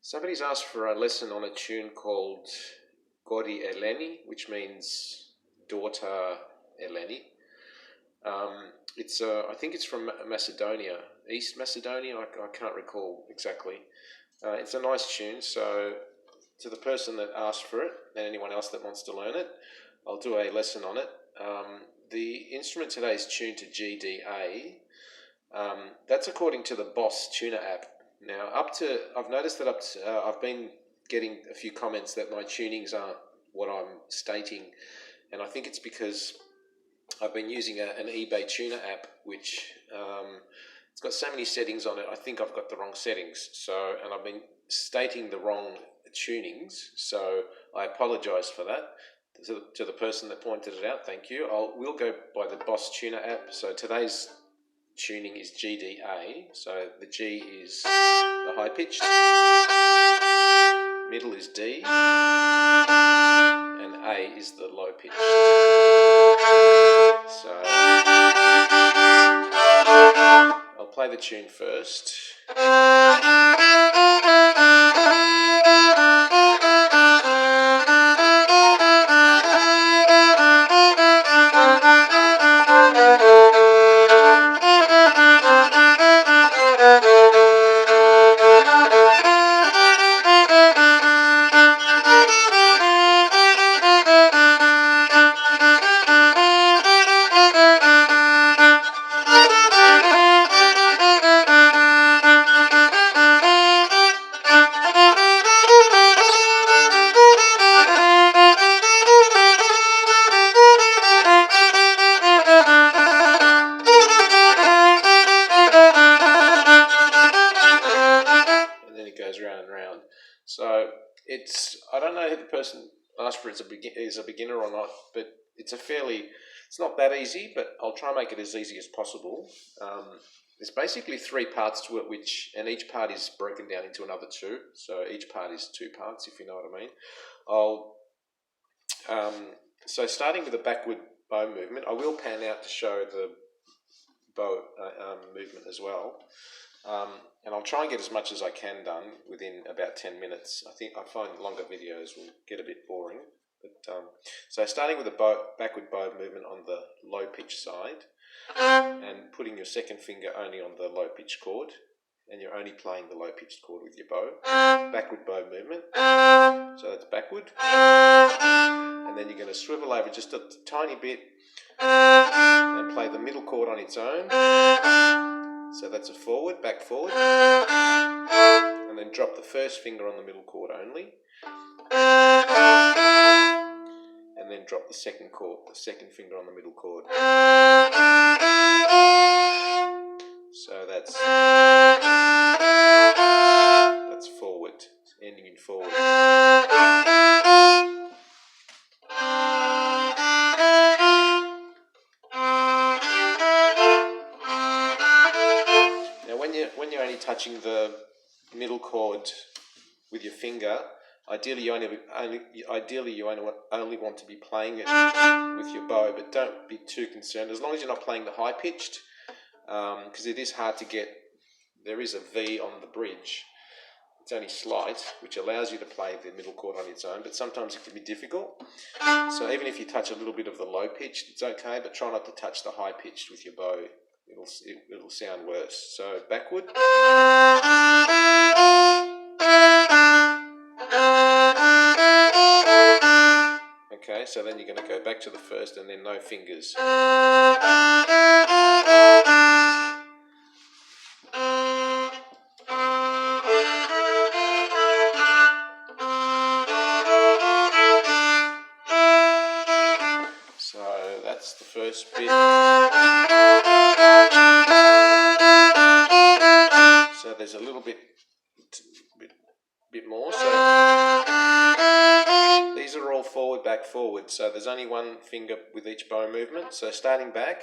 Somebody's asked for a lesson on a tune called Kori Eleni, which means daughter Eleni. I think it's from Macedonia, East Macedonia. I can't recall exactly. It's a nice tune, so to the person that asked for it and anyone else that wants to learn it, I'll do a lesson on it. The instrument today is tuned to G, D, A. That's according to the Boss Tuner app. Now, I've noticed that I've been getting a few comments that my tunings aren't what I'm stating, and I think it's because I've been using an eBay tuner app, which it's got so many settings on it. I think I've got the wrong settings, and I've been stating the wrong tunings. So I apologise for that to the person that pointed it out. Thank you. We'll go by the Boss Tuner app. So today's tuning is G, D, A. So the G is the high pitched, middle is D, and A is the low pitched. So I'll play the tune first. So I don't know who the person asked for is a beginner or not, but it's not that easy, but I'll try and make it as easy as possible. There's basically 3 parts to it, and each part is broken down into another 2. So each part is 2 parts, if you know what I mean. So starting with the backward bow movement, I will pan out to show the bow movement as well. And I'll try and get as much as I can done within about 10 minutes. I find longer videos will get a bit boring. But so starting with the backward bow movement on the low pitch side, and putting your second finger only on the low pitched chord, and you're only playing the low pitched chord with your bow. Backward bow movement. So that's backward. And then you're going to swivel over just a tiny bit and play the middle chord on its own. So that's a forward, back forward, and then drop the first finger on the middle chord only, and then drop the second finger on the middle chord. So that's forward, ending in forward. When you're only touching the middle chord with your finger, ideally you only want to be playing it with your bow, but don't be too concerned as long as you're not playing the high pitched, because it is hard to get. There is a V on the bridge. It's only slight, which allows you to play the middle chord on its own, but sometimes it can be difficult. So even if you touch a little bit of the low pitched, it's okay, but try not to touch the high pitched with your bow. It'll sound worse. So backward. Okay, so then you're going to go back to the first and then no fingers. So that's the first bit. So there's a little bit more. So these are all forward, back, forward. So there's only one finger with each bow movement. So starting back.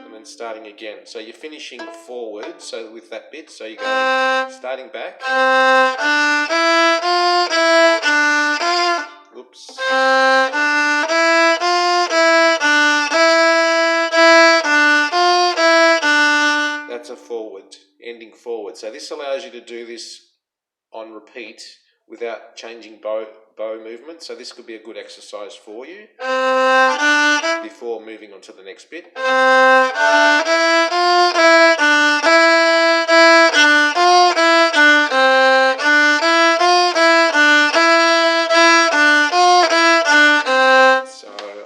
And then starting again. So you're finishing forward, so with that bit, so you're going starting back. Oops. forward, ending forward. So this allows you to do this on repeat without changing bow movement. So this could be a good exercise for you before moving on to the next bit. So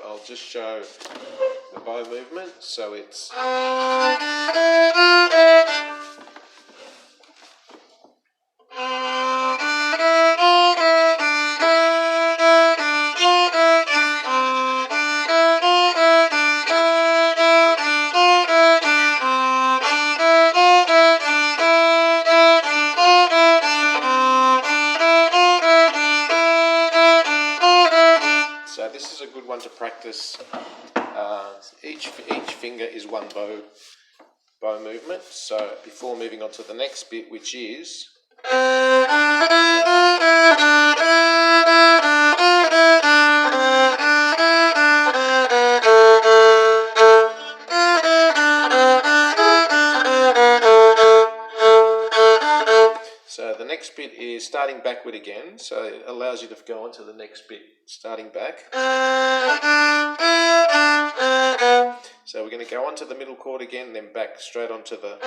I'll just show the bow movement. So it's so this is a good one to practice. Each finger is one bow movement. So before moving on to the next bit, which is so the next bit is starting backward again. So it allows you to go on to the next bit, starting back. So we're going to go on to the middle chord again, then back straight onto the...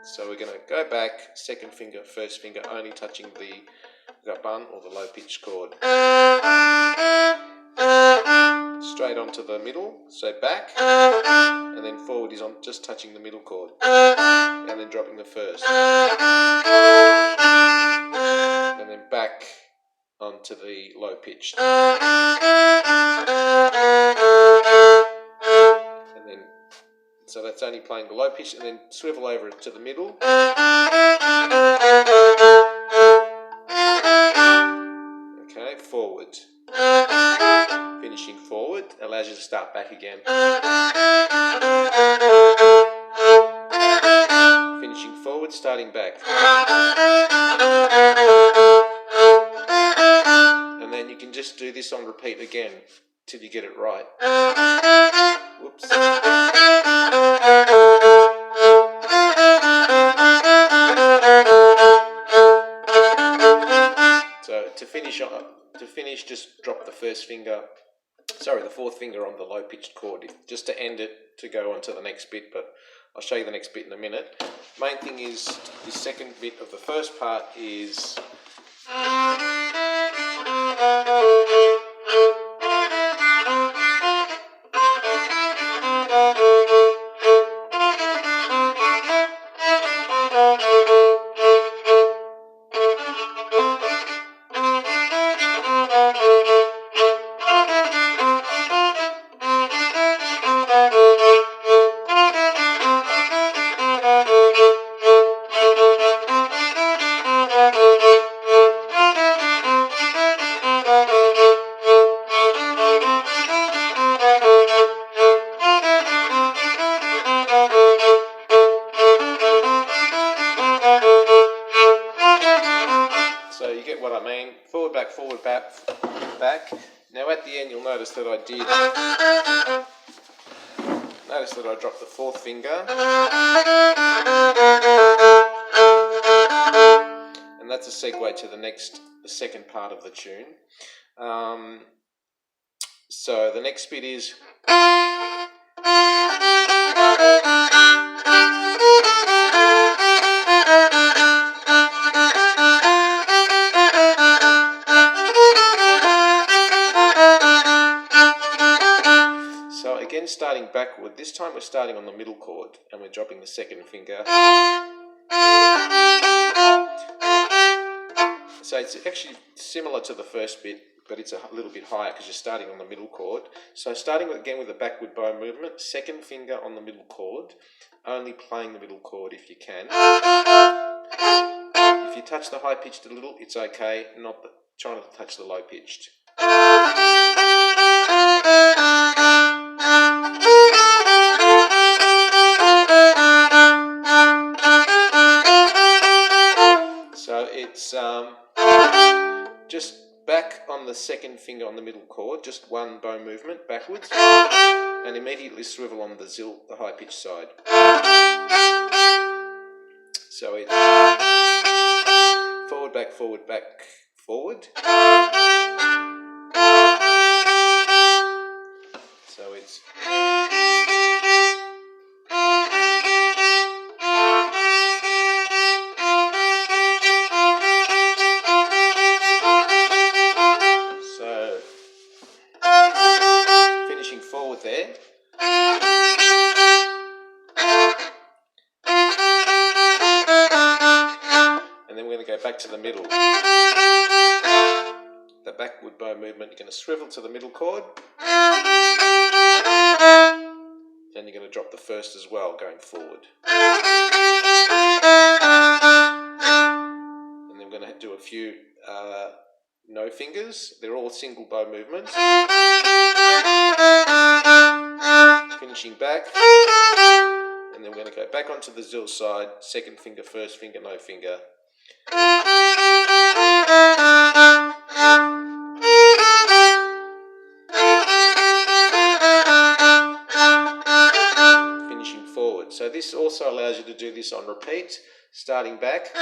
So we're going to go back, second finger, first finger, only touching the gaban or the low pitched chord. Straight onto the middle, so back, and then forward is on just touching the middle chord, and then dropping the first. And then back onto the low pitched. And then, so that's only playing the low pitch, and then swivel over it to the middle. Okay, forward. Finishing forward, allows you to start back again. Finishing forward, starting back. And then you can just do this on repeat again till you get it right. Whoops. So to finish, just drop the first finger, the fourth finger on the low pitched chord, just to end it, to go on to the next bit, but I'll show you the next bit in a minute. Main thing is, the second bit of the first part is forward, back. Now at the end you'll notice that I dropped the fourth finger, and that's a segue to the second part of the tune. So the next bit is starting backward. This time we're starting on the middle chord and we're dropping the second finger. So it's actually similar to the first bit, but it's a little bit higher because you're starting on the middle chord. So starting again with a backward bow movement, second finger on the middle chord, only playing the middle chord if you can. If you touch the high pitched a little, it's okay, trying to touch the low pitched. So it's just back on the second finger on the middle chord, just one bow movement backwards, and immediately swivel on the zill, the high pitch side. So it's forward, back, forward, back, forward. So it's finishing forward there. And then we're going to go back to the middle. The backward bow movement, you're going to swivel to the middle chord. Then you're going to drop the first as well, going forward. And then we're going to do a few no fingers. They're all single bow movements. Finishing back. And then we're going to go back onto the zill side, second finger, first finger, no finger. Finishing forward. So this also allows you to do this on repeat, starting back.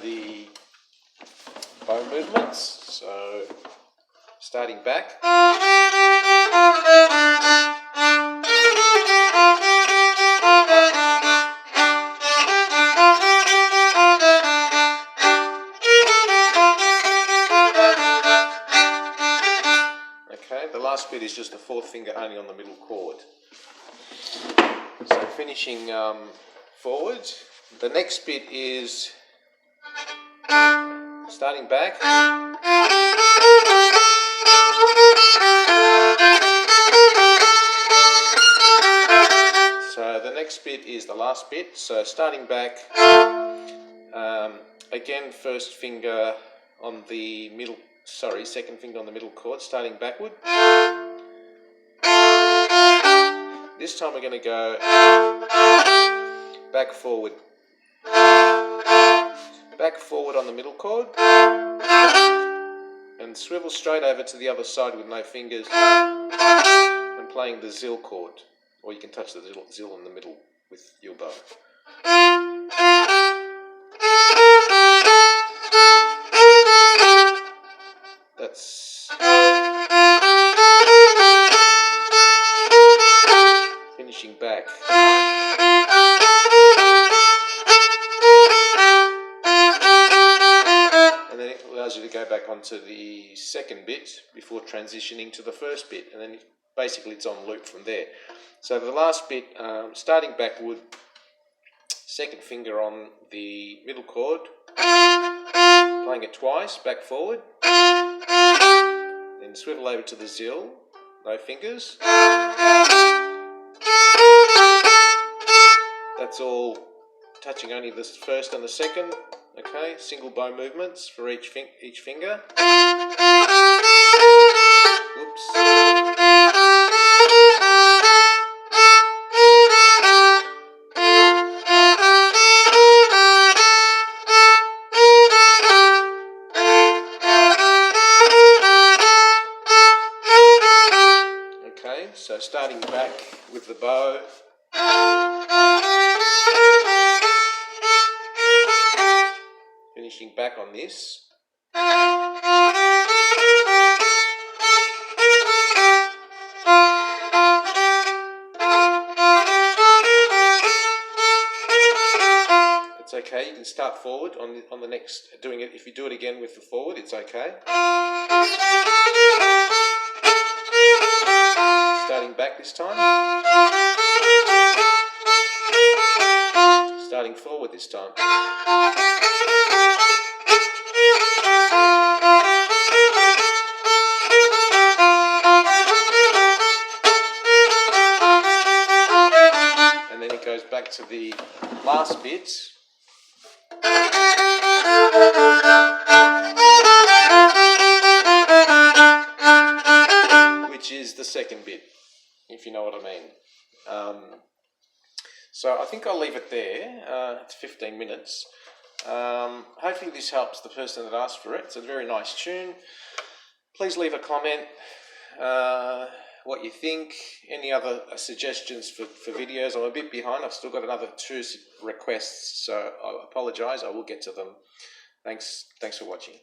The bow movements. So starting back. Okay, the last bit is just the fourth finger only on the middle chord. So finishing forward. The next bit is starting back. So the next bit is the last bit. So starting back, again first finger on the middle, second finger on the middle chord, starting backward. This time we're going to go back forward. Back forward on the middle chord and swivel straight over to the other side with no fingers and playing the zill chord, or you can touch the zill in the middle with your bow. That's finishing back. And then it allows you to go back onto the second bit before transitioning to the first bit, and then basically it's on loop from there. So the last bit, starting backward, second finger on the middle chord, playing it twice, back forward, then swivel over to the zill, no fingers. That's all touching only the first and the second. Okay, single bow movements for each finger. Oops. Okay, so starting back with the bow. Finishing back on this. It's okay, you can start forward on the next, doing it, if you do it again with the forward, it's okay. Starting back this time. Starting forward this time. And then it goes back to the last bit. second bit, if you know what I mean. So I think I'll leave it there. It's 15 minutes. Hopefully this helps the person that asked for it. It's a very nice tune. Please leave a comment, what you think, any other suggestions for videos. I'm a bit behind. I've still got another 2 requests, so I apologise. I will get to them. Thanks for watching.